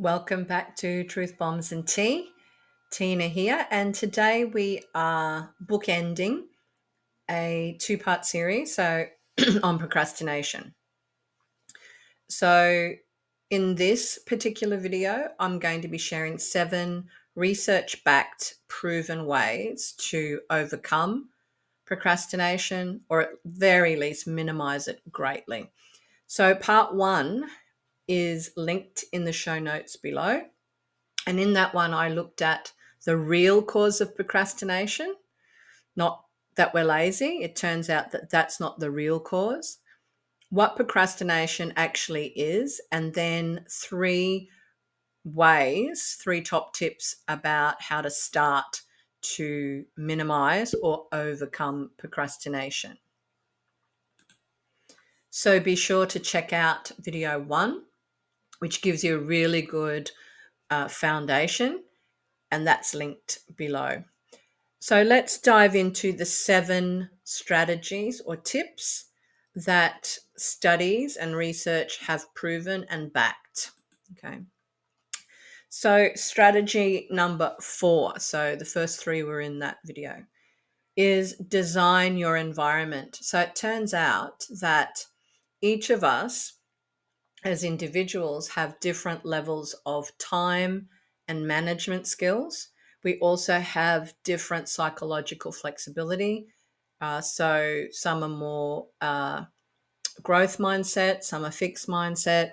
Welcome back to Truth Bombs and Tea. Tina here, and today we are bookending a two-part series on procrastination. So in this particular video, I'm going to be sharing 7 research-backed proven ways to overcome procrastination, or at very least minimize it greatly. So part 1 is linked in the show notes below. And in that one, I looked at the real cause of procrastination, not that we're lazy. It turns out that that's not the real cause. What procrastination actually is, and then 3 ways, 3 top tips about how to start to minimize or overcome procrastination. So be sure to check out video 1, which gives you a really good foundation, and that's linked below. So let's dive into the 7 strategies or tips that studies and research have proven and backed. Okay. So strategy number 4, so the first 3 were in that video, is design your environment. So it turns out that each of us as individuals have different levels of time and management skills. We also have different psychological flexibility. So some are more growth mindset, some are fixed mindset,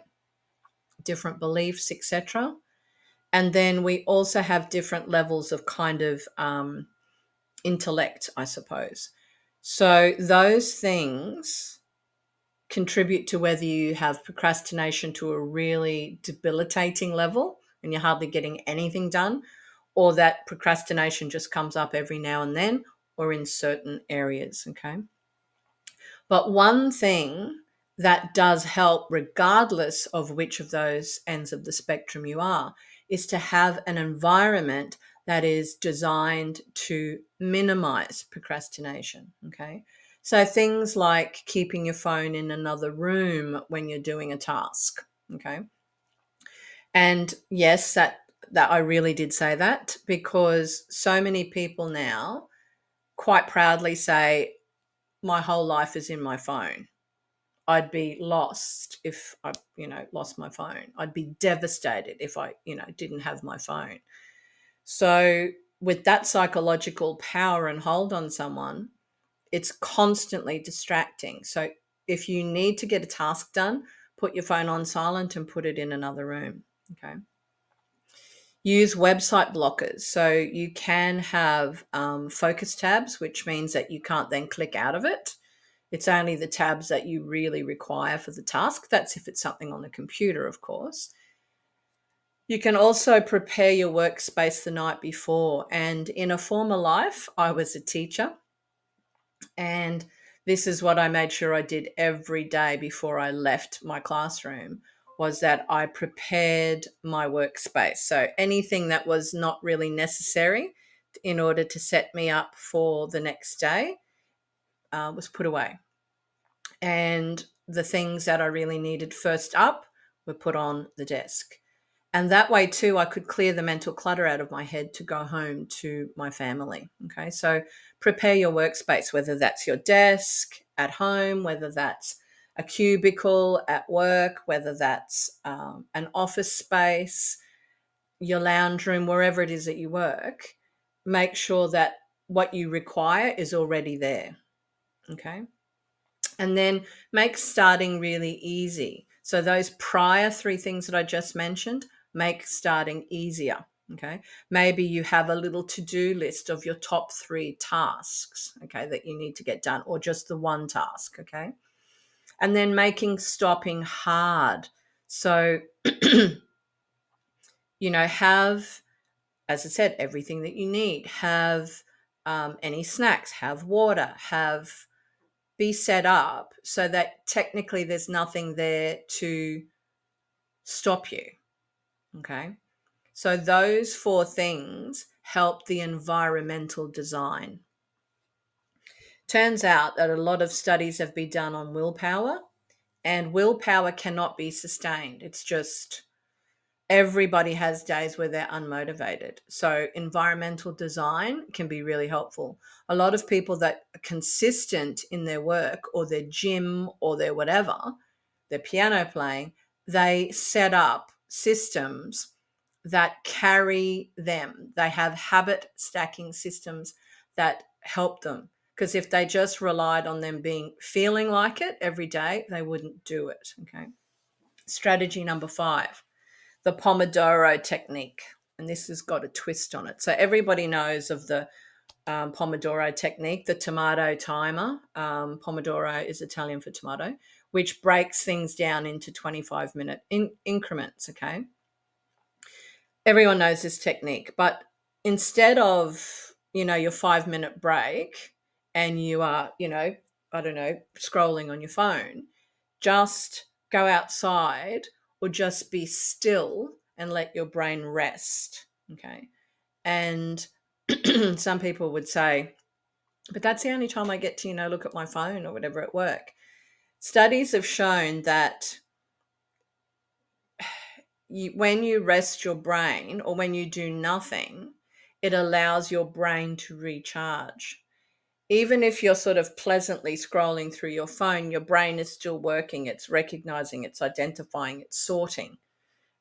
different beliefs, etc. And then we also have different levels of kind of intellect, I suppose. So those things contribute to whether you have procrastination to a really debilitating level and you're hardly getting anything done, or that procrastination just comes up every now and then or in certain areas. Okay. But one thing that does help, regardless of which of those ends of the spectrum you are, is to have an environment that is designed to minimize procrastination. Okay. So things like keeping your phone in another room when you're doing a task. Okay. And yes, that I really did say that, because so many people now quite proudly say, my whole life is in my phone. I'd be lost if I, lost my phone. I'd be devastated if I, didn't have my phone. So with that psychological power and hold on someone, it's constantly distracting. So if you need to get a task done, put your phone on silent and put it in another room. Okay. Use website blockers. So you can have focus tabs, which means that you can't then click out of it. It's only the tabs that you really require for the task. That's if it's something on the computer, of course. You can also prepare your workspace the night before. And in a former life, I was a teacher. And this is what I made sure I did every day before I left my classroom, was that I prepared my workspace. So anything that was not really necessary in order to set me up for the next day was put away. And the things that I really needed first up were put on the desk. And that way too, I could clear the mental clutter out of my head to go home to my family. Okay. So prepare your workspace, whether that's your desk at home, whether that's a cubicle at work, whether that's an office space, your lounge room, wherever it is that you work. Make sure that what you require is already there. Okay. And then make starting really easy. So those prior 3 things that I just mentioned, make starting easier. Okay. Maybe you have a little to-do list of your top 3 tasks, okay, that you need to get done, or just the one task. Okay. And then making stopping hard. So, have, as I said, everything that you need. Have any snacks, have water, be set up so that technically there's nothing there to stop you. Okay. So those 4 things help the environmental design. Turns out that a lot of studies have been done on willpower, and willpower cannot be sustained. It's just everybody has days where they're unmotivated. So environmental design can be really helpful. A lot of people that are consistent in their work or their gym or their whatever, their piano playing, they set up systems that carry them. They have habit stacking systems that help them. Because if they just relied on them feeling like it every day, they wouldn't do it. Okay. Strategy number 5, the Pomodoro technique. And this has got a twist on it. So everybody knows of the Pomodoro technique, the tomato timer. Pomodoro is Italian for tomato, which breaks things down into 25-minute increments. Okay. Everyone knows this technique, but instead of, your 5-minute break and you are, I don't know, scrolling on your phone, just go outside or just be still and let your brain rest. Okay. And some people would say, but that's the only time I get to, look at my phone or whatever at work. Studies have shown that when you rest your brain or when you do nothing, it allows your brain to recharge. Even if you're sort of pleasantly scrolling through your phone, your brain is still working. It's recognizing, it's identifying, it's sorting.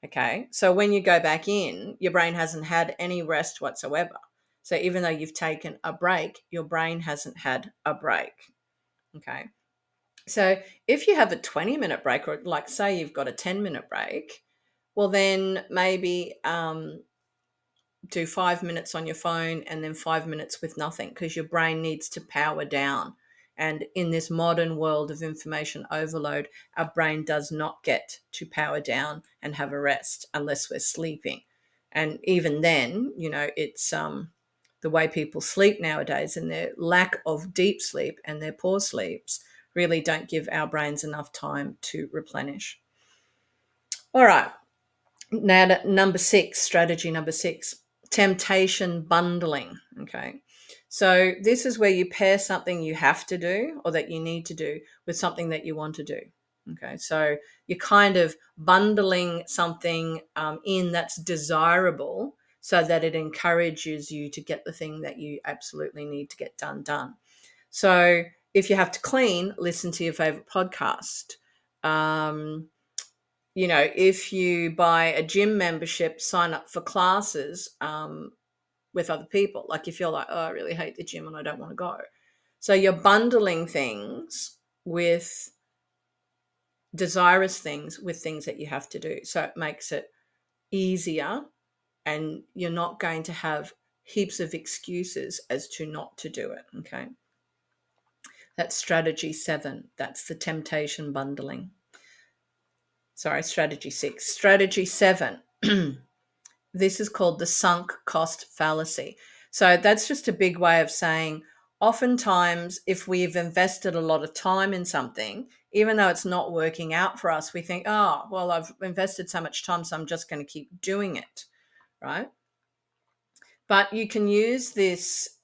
Okay. So when you go back in, your brain hasn't had any rest whatsoever. So even though you've taken a break, your brain hasn't had a break. Okay. So if you have a 20-minute break, or like say you've got a 10-minute break, well, then maybe do 5 minutes on your phone and then 5 minutes with nothing, because your brain needs to power down. And in this modern world of information overload, our brain does not get to power down and have a rest unless we're sleeping. And even then, it's the way people sleep nowadays and their lack of deep sleep and their poor sleeps really don't give our brains enough time to replenish. All right. Now, strategy number 6, temptation bundling. Okay. So this is where you pair something you have to do or that you need to do with something that you want to do. Okay. So you're kind of bundling something in that's desirable so that it encourages you to get the thing that you absolutely need to get done. So if you have to clean, listen to your favorite podcast. If you buy a gym membership, sign up for classes with other people. Like if you're like, oh, I really hate the gym and I don't want to go. So you're bundling things with desirous things with things that you have to do. So it makes it easier and you're not going to have heaps of excuses as to not to do it. Okay. That's strategy 7. That's the temptation bundling. Sorry, strategy 6. Strategy 7. This is called the sunk cost fallacy. So that's just a big way of saying oftentimes if we've invested a lot of time in something, even though it's not working out for us, we think, oh, well, I've invested so much time, so I'm just going to keep doing it, right? But you can use this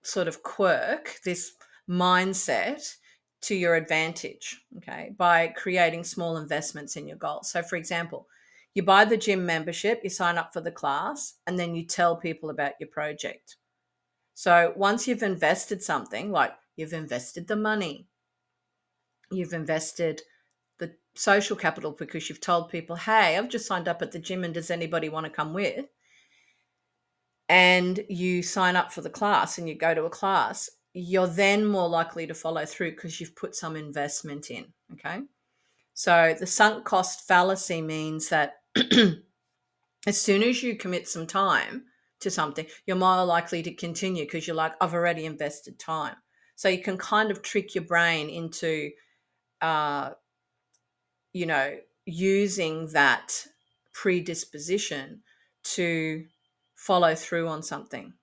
sort of quirk, this mindset to your advantage, okay, by creating small investments in your goals. So, for example, you buy the gym membership, you sign up for the class, and then you tell people about your project. So, once you've invested something, like you've invested the money, you've invested the social capital because you've told people, hey, I've just signed up at the gym and does anybody want to come with? And you sign up for the class and you go to a class, you're then more likely to follow through because you've put some investment in. Okay. So the sunk cost fallacy means that as soon as you commit some time to something, you're more likely to continue because you're like, I've already invested time. So you can kind of trick your brain into, uh, using that predisposition to follow through on something,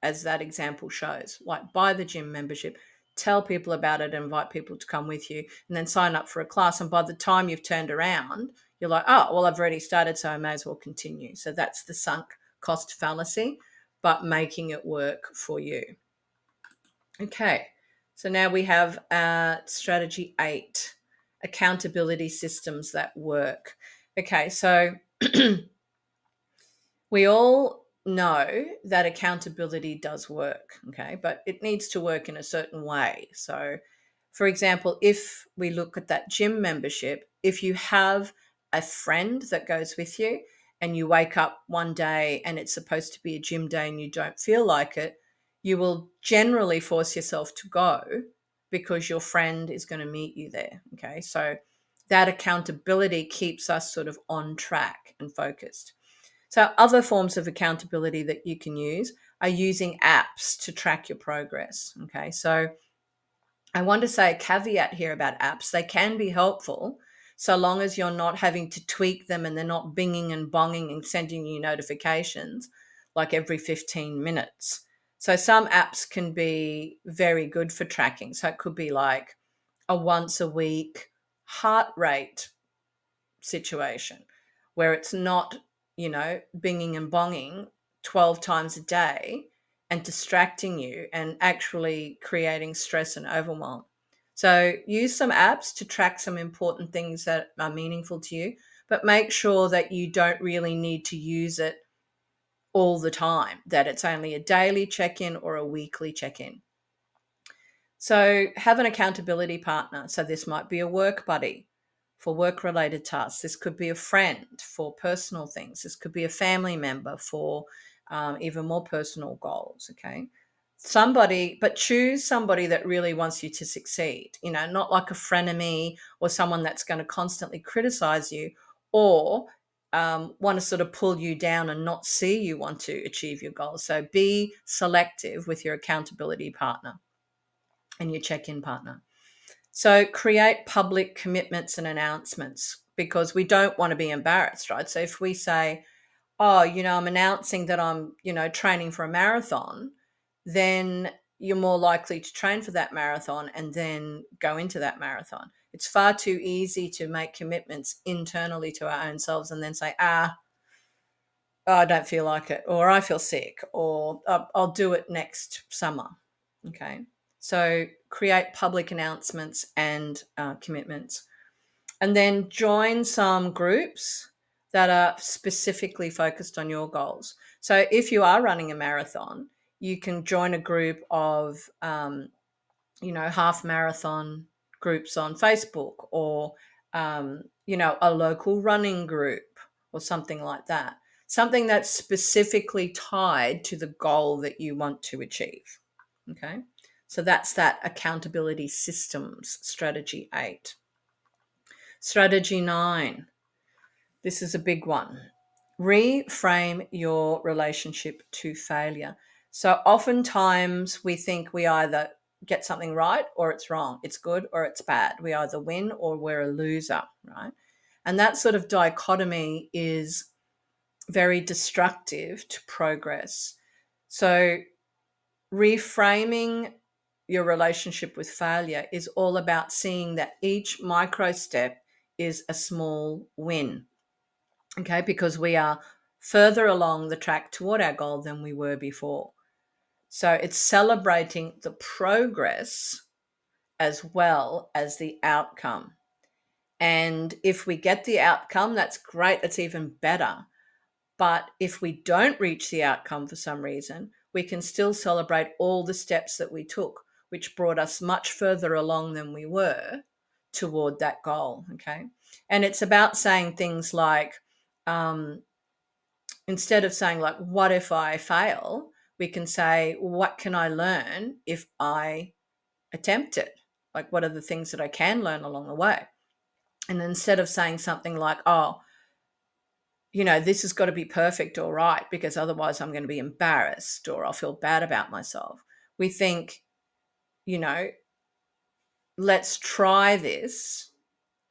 as that example shows. Like buy the gym membership, tell people about it, invite people to come with you, and then sign up for a class. And by the time you've turned around, you're like, oh, well, I've already started, so I may as well continue. So that's the sunk cost fallacy, but making it work for you. Okay. So now we have strategy 8, accountability systems that work. Okay. So We all know that accountability does work, okay, but it needs to work in a certain way. So, for example, if we look at that gym membership, if you have a friend that goes with you and you wake up one day and it's supposed to be a gym day and you don't feel like it, you will generally force yourself to go because your friend is going to meet you there, okay? So that accountability keeps us sort of on track and focused. So, other forms of accountability that you can use are using apps to track your progress. Okay. So, I want to say a caveat here about apps. They can be helpful so long as you're not having to tweak them and they're not binging and bonging and sending you notifications like every 15 minutes. So, some apps can be very good for tracking. So, it could be like a once a week heart rate situation where it's not, binging and bonging 12 times a day and distracting you and actually creating stress and overwhelm. So use some apps to track some important things that are meaningful to you, but make sure that you don't really need to use it all the time, that it's only a daily check-in or a weekly check-in. So have an accountability partner. So this might be a work buddy for work related tasks. This could be a friend for personal things. This could be a family member for even more personal goals. Okay. Somebody, but choose somebody that really wants you to succeed, not like a frenemy or someone that's going to constantly criticize you or want to sort of pull you down and not see you want to achieve your goals. So be selective with your accountability partner and your check-in partner. So create public commitments and announcements because we don't want to be embarrassed, right? So if we say, oh, I'm announcing that I'm, training for a marathon, then you're more likely to train for that marathon and then go into that marathon. It's far too easy to make commitments internally to our own selves and then say, oh, I don't feel like it, or I feel sick, or I'll do it next summer. Okay. So create public announcements and commitments. And then join some groups that are specifically focused on your goals. So if you are running a marathon, you can join a group of, half marathon groups on Facebook or, a local running group or something like that. Something that's specifically tied to the goal that you want to achieve. Okay. So that's that accountability systems strategy 8. Strategy 9. This is a big one. Reframe your relationship to failure. So oftentimes we think we either get something right or it's wrong. It's good or it's bad. We either win or we're a loser, right? And that sort of dichotomy is very destructive to progress. So reframing your relationship with failure is all about seeing that each micro step is a small win. Okay, because we are further along the track toward our goal than we were before. So it's celebrating the progress as well as the outcome. And if we get the outcome, that's great, that's even better. But if we don't reach the outcome for some reason, we can still celebrate all the steps that we took, which brought us much further along than we were toward that goal. Okay. And it's about saying things like, instead of saying, like, what if I fail? We can say, what can I learn if I attempt it? Like, what are the things that I can learn along the way? And instead of saying something like, oh, this has got to be perfect or right because otherwise I'm going to be embarrassed or I'll feel bad about myself. We think, you know, let's try this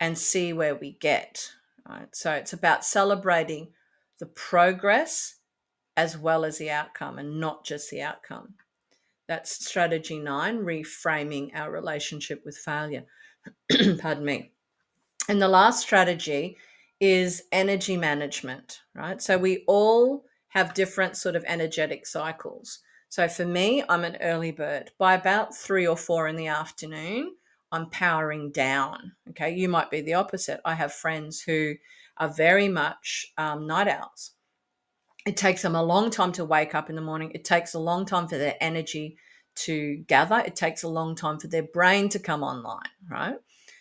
and see where we get. Right? So it's about celebrating the progress as well as the outcome and not just the outcome. That's strategy 9, reframing our relationship with failure. Pardon me. And the last strategy is energy management, right? So we all have different sort of energetic cycles. So for me, I'm an early bird. By about 3 or 4 in the afternoon, I'm powering down. Okay. You might be the opposite. I have friends who are very much night owls. It takes them a long time to wake up in the morning. It takes a long time for their energy to gather. It takes a long time for their brain to come online, right?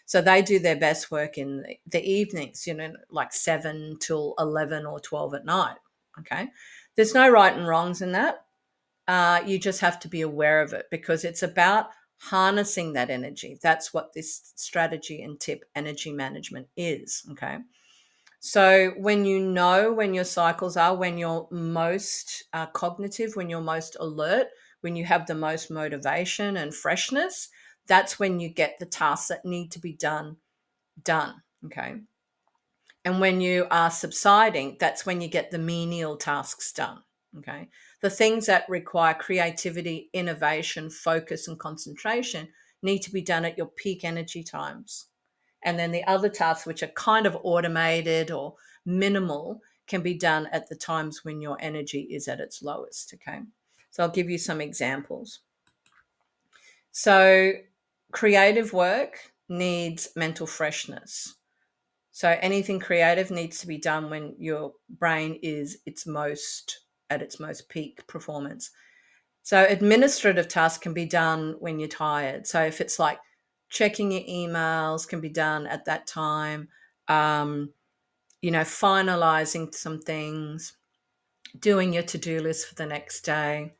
So they do their best work in the evenings, like 7 till 11 or 12 at night. Okay. There's no right and wrongs in that. You just have to be aware of it because it's about harnessing that energy. That's what this strategy and tip, energy management, is. Okay. So when you know when your cycles are, when you're most cognitive, when you're most alert, when you have the most motivation and freshness, that's when you get the tasks that need to be done. Okay. And when you are subsiding, that's when you get the menial tasks done. Okay. The things that require creativity, innovation, focus, and concentration need to be done at your peak energy times. And then the other tasks, which are kind of automated or minimal, can be done at the times when your energy is at its lowest. Okay. So I'll give you some examples. So creative work needs mental freshness. So anything creative needs to be done when your brain is at its most peak performance. So administrative tasks can be done when you're tired. So if it's like checking your emails can be done at that time, finalizing some things, doing your to-do list for the next day.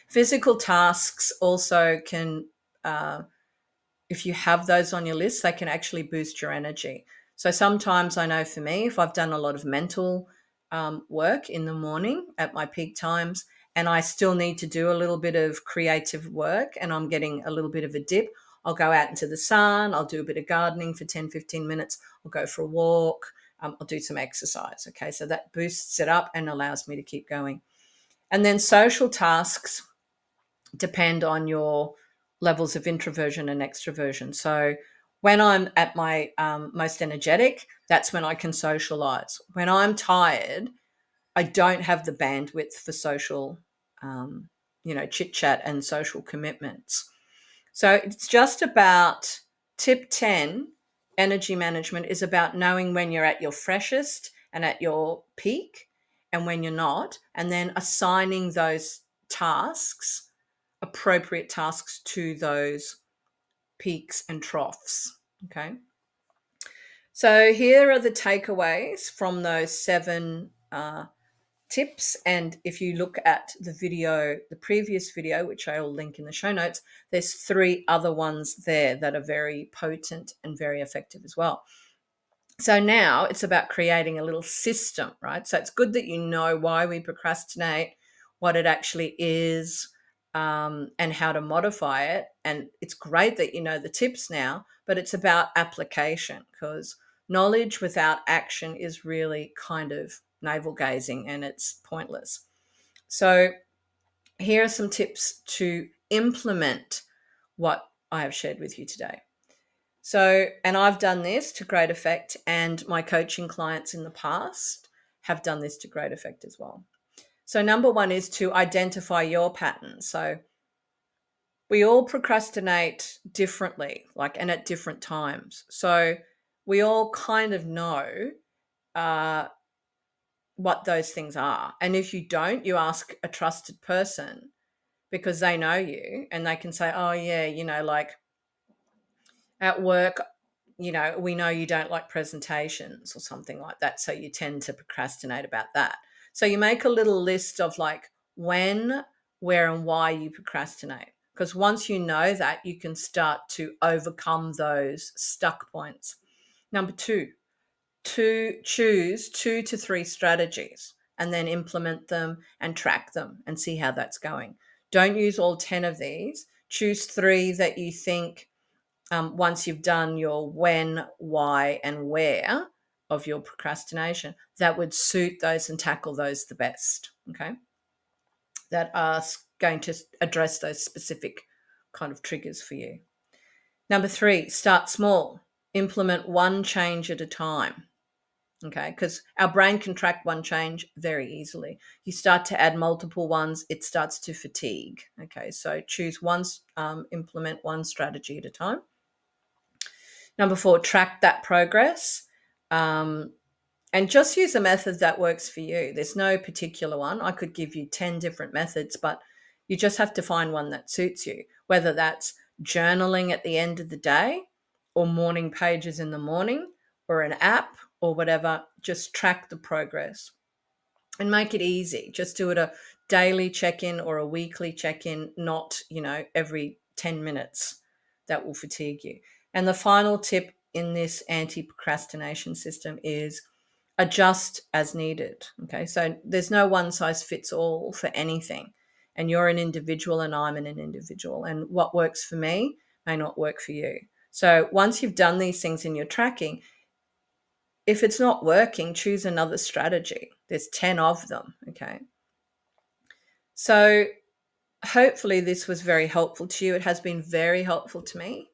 Physical tasks also can if you have those on your list, they can actually boost your energy. So sometimes I know for me, if I've done a lot of mental work in the morning at my peak times, and I still need to do a little bit of creative work and I'm getting a little bit of a dip, I'll go out into the sun, I'll do a bit of gardening for 10, 15 minutes, I'll go for a walk, I'll do some exercise. Okay, so that boosts it up and allows me to keep going. And then social tasks depend on your levels of introversion and extroversion. So when I'm at my most energetic, that's when I can socialize. When I'm tired, I don't have the bandwidth for social, chit chat and social commitments. So it's just about tip 10. Energy management is about knowing when you're at your freshest and at your peak and when you're not, and then assigning those tasks, appropriate tasks, to those peaks and troughs. Okay. So here are the takeaways from those 7 tips. And if you look at the previous video, which I will link in the show notes, there's 3 other ones there that are very potent and very effective as well. So now it's about creating a little system, right? So it's good that you know why we procrastinate, what it actually is, and how to modify it. And it's great that you know the tips now, but it's about application, because knowledge without action is really kind of navel gazing and it's pointless. So here are some tips to implement what I have shared with you today. So, and I've done this to great effect, and my coaching clients in the past have done this to great effect as well. So, number 1 is to identify your patterns. So, we all procrastinate differently, and at different times. So, we all kind of know uh, what those things are. And if you don't, you ask a trusted person because they know you and they can say, oh, yeah, like at work, we know you don't like presentations or something like that. So you tend to procrastinate about that. So you make a little list of when, where, and why you procrastinate. Because once you know that, you can start to overcome those stuck points. Number 2, to choose 2 to 3 strategies and then implement them and track them and see how that's going. Don't use all 10 of these. Choose 3 that you think, once you've done your when, why, and where of your procrastination, that would suit those and tackle those the best. Okay. That are going to address those specific kind of triggers for you. Number 3, start small. Implement one change at a time. Okay, because our brain can track one change very easily. You start to add multiple ones, it starts to fatigue. Okay, so choose one, implement one strategy at a time. Number 4, track that progress. And just use a method that works for you. There's no particular one. I could give you 10 different methods, but you just have to find one that suits you, whether that's journaling at the end of the day or morning pages in the morning or an app or whatever. Just track the progress and make it easy. Just do it a daily check-in or a weekly check-in, not, every 10 minutes. That will fatigue you. And the final tip in this anti-procrastination system is adjust as needed. Okay. So there's no one size fits all for anything. And you're an individual and I'm an individual. And what works for me may not work for you. So once you've done these things in your tracking, if it's not working, choose another strategy. There's 10 of them. Okay. So hopefully this was very helpful to you. It has been very helpful to me.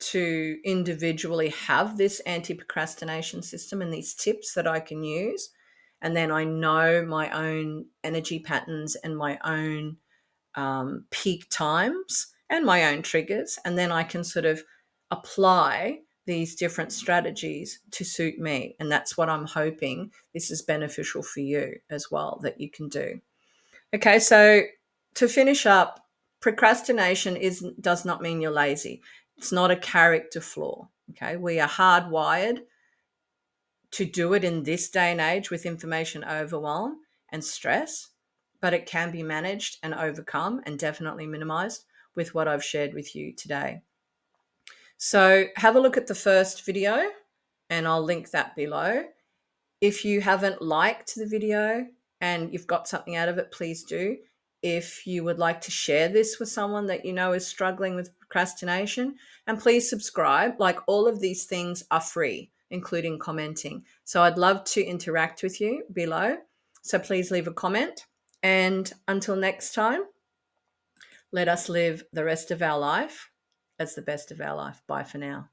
To individually have this anti-procrastination system and these tips that I can use. And then I know my own energy patterns and my own peak times and my own triggers. And then I can sort of apply these different strategies to suit me. And that's what I'm hoping this is beneficial for you as well, that you can do. Okay, so to finish up, procrastination does not mean you're lazy. It's not a character flaw. Okay, we are hardwired to do it in this day and age with information overwhelm and stress, but it can be managed and overcome and definitely minimized with what I've shared with you today. So have a look at the first video and I'll link that below. If you haven't liked the video and you've got something out of it, please do. If you would like to share this with someone that you know is struggling with procrastination, and please subscribe. Like, all of these things are free, including commenting. So I'd love to interact with you below. So please leave a comment. And until next time, let us live the rest of our life as the best of our life. Bye for now.